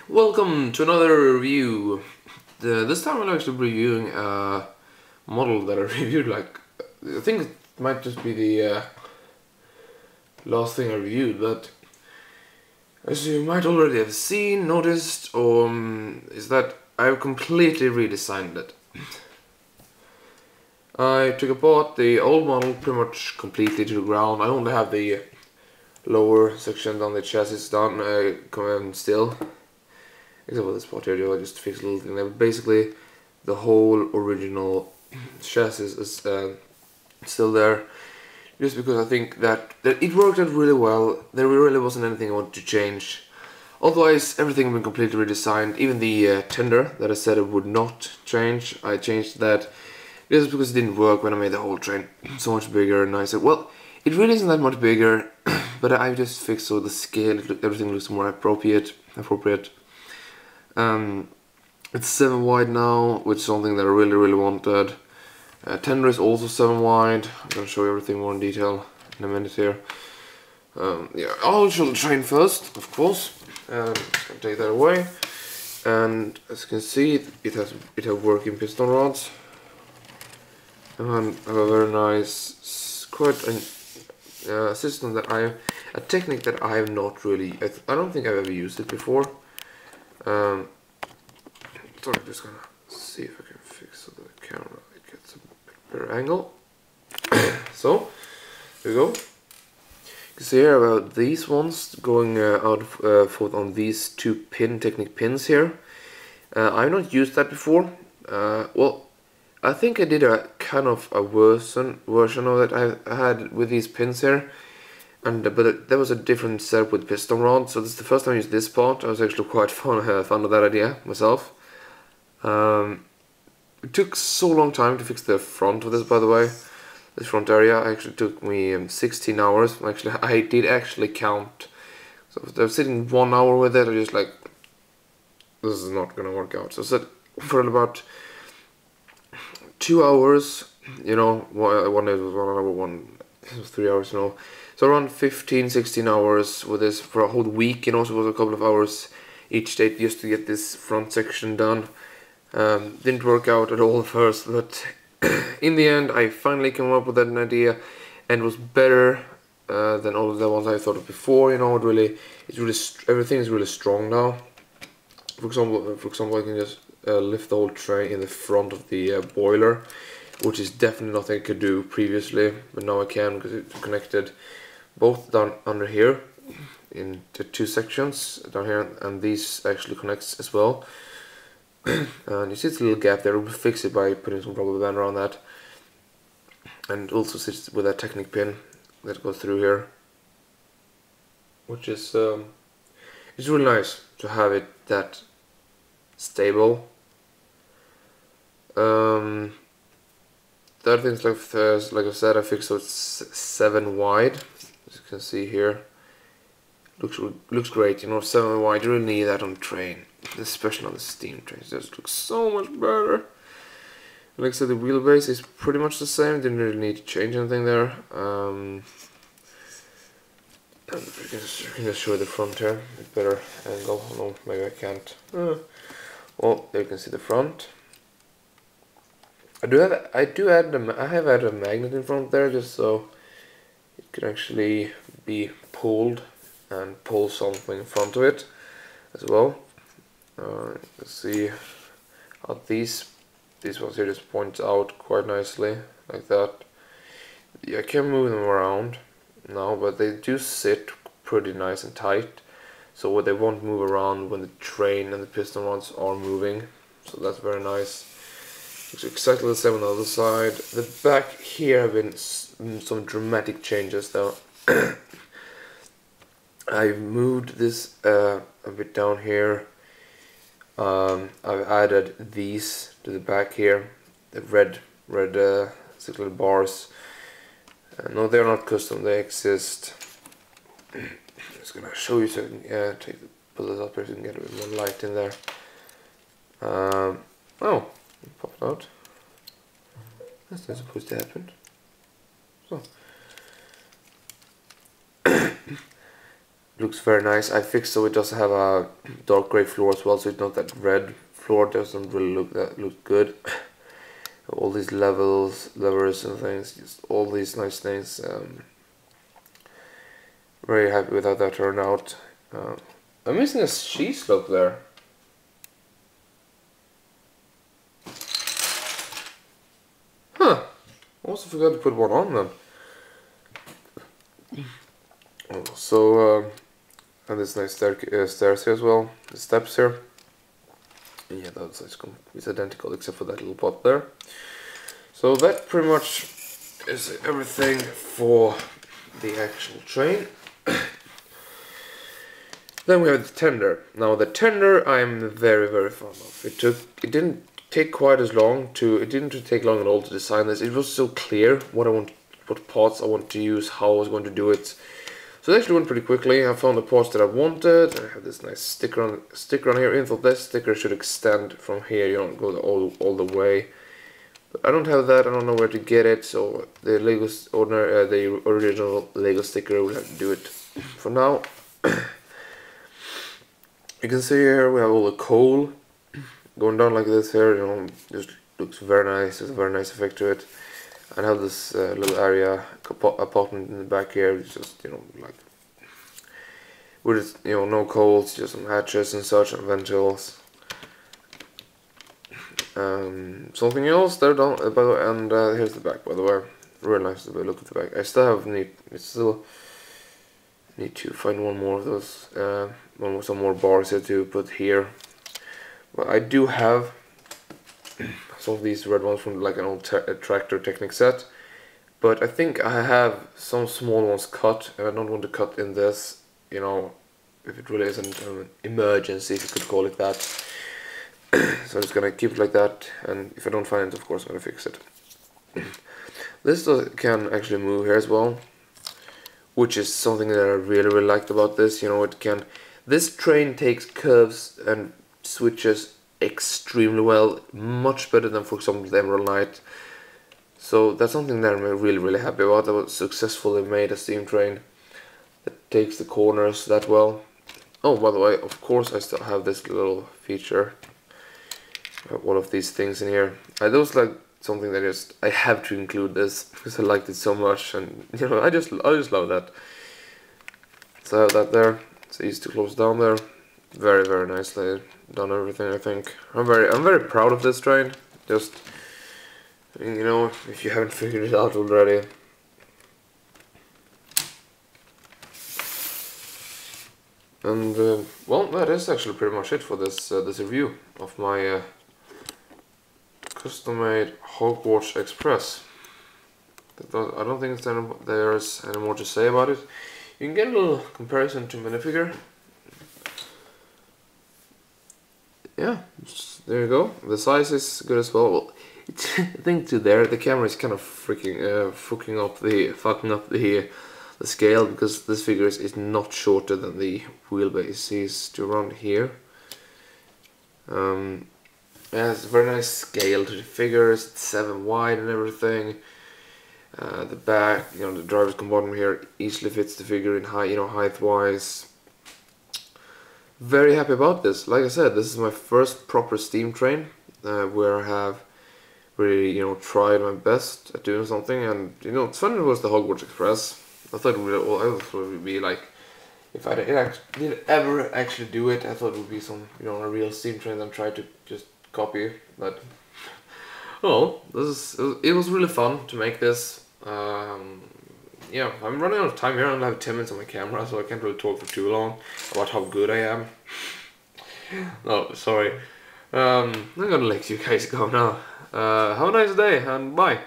Welcome to another review. This time I'm actually reviewing a model that I reviewed I think it might just be the last thing I reviewed, but as you might already have seen, noticed, is that I've completely redesigned it. I took apart the old model pretty much completely to the ground. I only have the lower section on the chassis done still. Except for this part here, I just fixed a little thing there. But basically, the whole original chassis is still there. Just because I think that it worked out really well. There really wasn't anything I wanted to change. Otherwise, everything had been completely redesigned. Even the tender that I said it would not change, I changed that. Just because it didn't work when I made the whole train so much bigger and nicer. Well, it really isn't that much bigger, but I just fixed so the scale, everything looks more appropriate. It's 7 wide now, which is something that I really wanted. Tender is also 7 wide. I'm gonna show you everything more in detail in a minute here. Yeah, I'll show the train first, of course. Just gonna take that away. And as you can see, it has working piston rods. And I have a very nice, quite a system that a technique that I have not really, I don't think I've ever used it before. So I'm just gonna see if I can fix so the camera gets a bit better angle. So, here we go. You can see here about these ones going out on these two Technic pins here. I've not used that before. Well, I think I did a kind of a version of it I had with these pins here. But there was a different setup with piston rod, so this is the first time I used this part. I was actually quite fond of that idea myself. It took so long time to fix the front of this, by the way. This front area actually took me 16 hours. Actually, I did actually count. So I was sitting 1 hour with it. I just like, this is not gonna work out. So I said for about 2 hours, you know, one day was 1 hour, it was 3 hours, you know. So around 15-16 hours with this for a whole week, you know, so it was a couple of hours each day just to get this front section done. Didn't work out at all at first, but in the end I finally came up with an idea and it was better than all of the ones I thought of before, you know. Everything is really strong now. For example, I can just lift the whole tray in the front of the boiler, which is definitely nothing I could do previously, but now I can because it's connected both down under here in the two sections down here, and these actually connects as well. And you see this little gap there. We'll fix it by putting some rubber band around that, and also sits with that Technic pin that goes through here, which is it's really nice to have it that stable. The other things like I said, I fixed so it's 7 wide, as you can see here. Looks great, you know. 7 wide, you really need that on the train, especially on the steam trains. It just looks so much better. Like I said, the wheelbase is pretty much the same. Didn't really need to change anything there. And you can just show the front here, a better angle. No, maybe I can't. Well, there you can see the front. I have added a magnet in front there just so it can actually be pulled and pull something in front of it as well. Let's see how these ones here just point out quite nicely like that. Yeah, I can move them around now, but they do sit pretty nice and tight, so they won't move around when the train and the piston rods are moving. So that's very nice. Looks exactly the same on the other side. The back here have been some dramatic changes though. I've moved this a bit down here. I've added these to the back here, the red little bars. No, they're not custom, they exist. I'm just gonna show you so I can pull this up here so you can get a bit more light in there. Oh, it popped out. That's not supposed to happen. So Looks very nice. I fixed so it does have a dark gray floor as well, so it's not that red floor. Doesn't really look good. All these levers and things, just all these nice things. Very happy with how that turned out. I'm missing a cheese slope there. Huh. I also forgot to put one on then. So, and this nice stairs here as well. The steps here. And yeah, it's identical except for that little pot there. So that pretty much is everything for the actual train. Then we have the tender. Now the tender I'm very fond of. It didn't take quite as long it didn't take long at all to design this. It was so clear what parts I want to use, how I was going to do it. So it actually went pretty quickly. I found the parts that I wanted. I have this nice sticker on here. Info this sticker should extend from here. You don't go all the way. But I don't have that. I don't know where to get it. So the the original Lego sticker will have to do it for now. You can see here we have all the coal going down like this here. You know, just looks very nice. There's a very nice effect to it. And I have this little area apartment in the back here. It's just, you know, like with, you know, no coals, just some hatches and such and ventils. Something else there down by the way, and here's the back by the way. Really nice to look at the back. I still need to find one more of those. Some more bars here to put here. But I do have some of these red ones from like an old tractor Technic set, but I think I have some small ones cut, and I don't want to cut in this, you know, if it really isn't an emergency, if you could call it that. So I'm just gonna keep it like that, and if I don't find it, of course I'm gonna fix it. This can actually move here as well, which is something that I really liked about this. You know, this train takes curves and switches extremely well, much better than, for example, the Emerald Knight. So that's something that I'm really happy about. I was successfully made a steam train that takes the corners that well. Oh, by the way, of course I still have this little feature. All of these things in here. Those like something that I have to include this because I liked it so much, and you know, I just love that. So I have that there. It's easy to close down there. Very nicely done everything. I think I'm very proud of this train. Just, you know, if you haven't figured it out already. And well, that is actually pretty much it for this review of my custom-made Hogwarts Express. I don't think there's any more to say about it. You can get a little comparison to minifigure. Yeah, there you go. The size is good as well. Well, I think the camera is kind of fucking up the scale, because this figure is not shorter than the wheelbase. It's to around here. Yeah, it's a very nice scale to the figures. It's 7 wide and everything. The back, you know, the driver's compartment here easily fits the figure in height wise. Very happy about this. Like I said, this is my first proper steam train where I have really, you know, tried my best at doing something. And you know, it's funny, it was the Hogwarts Express. I thought it would be like, if I did ever actually do it, I thought it would be some, you know, a real steam train that I tried to just copy. But well, it was really fun to make this. Yeah, I'm running out of time here. I only have 10 minutes on my camera, so I can't really talk for too long about how good I am. No, sorry. I'm gonna let you guys go now. Have a nice day, and bye.